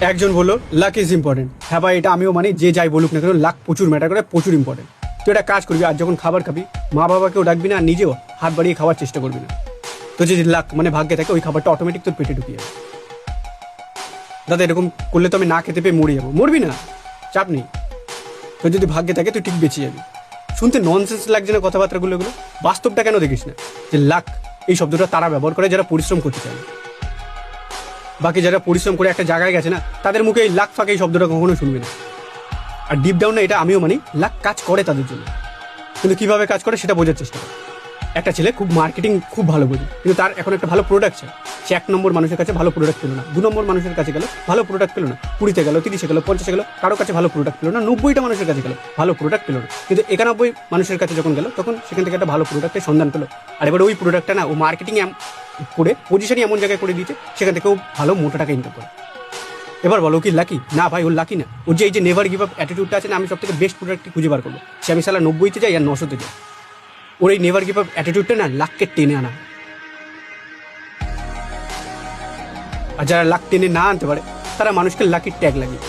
একজন বললো lakh is important. হ্যাঁ ভাই, এটা আমিও মানি, যে যাই বলুক না কেন লাক প্রচুর ম্যাটার করে, প্রচুর ইম্পর্টেন্ট। তুই একটা কাজ করবি, আর যখন খাবার খাবি মা বাবাকেও ডাকবি না, আর নিজেও হাত বাড়িয়ে খাওয়ার চেষ্টা করবি না। তো যদি লাক মানে ভাগ্যে থাকে, ওই খাবারটা অটোমেটিক তোর পেটে ঢুকিয়ে যাবে। দাদা এরকম করলে তো আমি না খেতে পেয়ে মরে যাবো। মরবি না, চাপ নেই। তোর যদি ভাগ্যে থাকে তুই ঠিক বেঁচে যাবি। শুনতে ননসেন্স লাগছে না কথাবার্তাগুলো? এগুলো বাস্তবটা কেন দেখিস না? যে লাক এই শব্দটা তারা ব্যবহার করে যারা পরিশ্রম করতে চায় না। বাকি যারা পরিশ্রম করে একটা জায়গায় গেছে না, তাদের মুখে এই লাক ফাঁকে এই শব্দটা কখনো শুনবি না। আর ডিপ ডাউনে এটা আমিও মানি, লাক কাজ করে তাদের জন্য, কিন্তু কিভাবে কাজ করে সেটা বোঝার চেষ্টা করে। একটা ছেলে খুব মার্কেটিং খুব ভালো বোঝে, কিন্তু তার এখন একটা ভালো প্রোডাক্ট চাই। সে 1 নম্বর মানুষের কাছে ভালো প্রোডাক্ট পেলো না, 2 নম্বর মানুষের কাছে গেল ভালো প্রোডাক্ট পেলো না, 20-তে গেল, 30-এ গেল, 50-এ গেল, কারো কাছে ভালো প্রোডাক্ট পেলো না, 90টা মানুষের কাছে গেল ভালো প্রোডাক্ট পেলো না, কিন্তু 91 মানুষের কাছে যখন গেল তখন সেখান থেকে একটা ভালো প্রোডাক্টের সন্ধান পেলো। আর এবার ওই প্রোডাক্টটা না ও মার্কেটিং করে পজিশনই এমন জায়গায় করে দিয়েছে, সেখান থেকে ও ভালো মোটা টাকা ইনকাম করে। এবার বলো কি লাকি? না ভাই, ওর লাকি না। ওর যে এই যে নেভার গিভ আপ অ্যাটিটিউডটা আছে না, আমি সব থেকে বেস্ট প্রোডাক্টটি খুঁজে বার করবো, সে আমি সালা 90-তে যাই আর 900-তে যাই। ওর এই নেভার গিভ আপ অ্যাটিটিউডটা না লাককে টেনে আনা। আর যারা লাক টেনে না আনতে পারে তারা মানুষকে লাকির ট্যাগ লাগিয়ে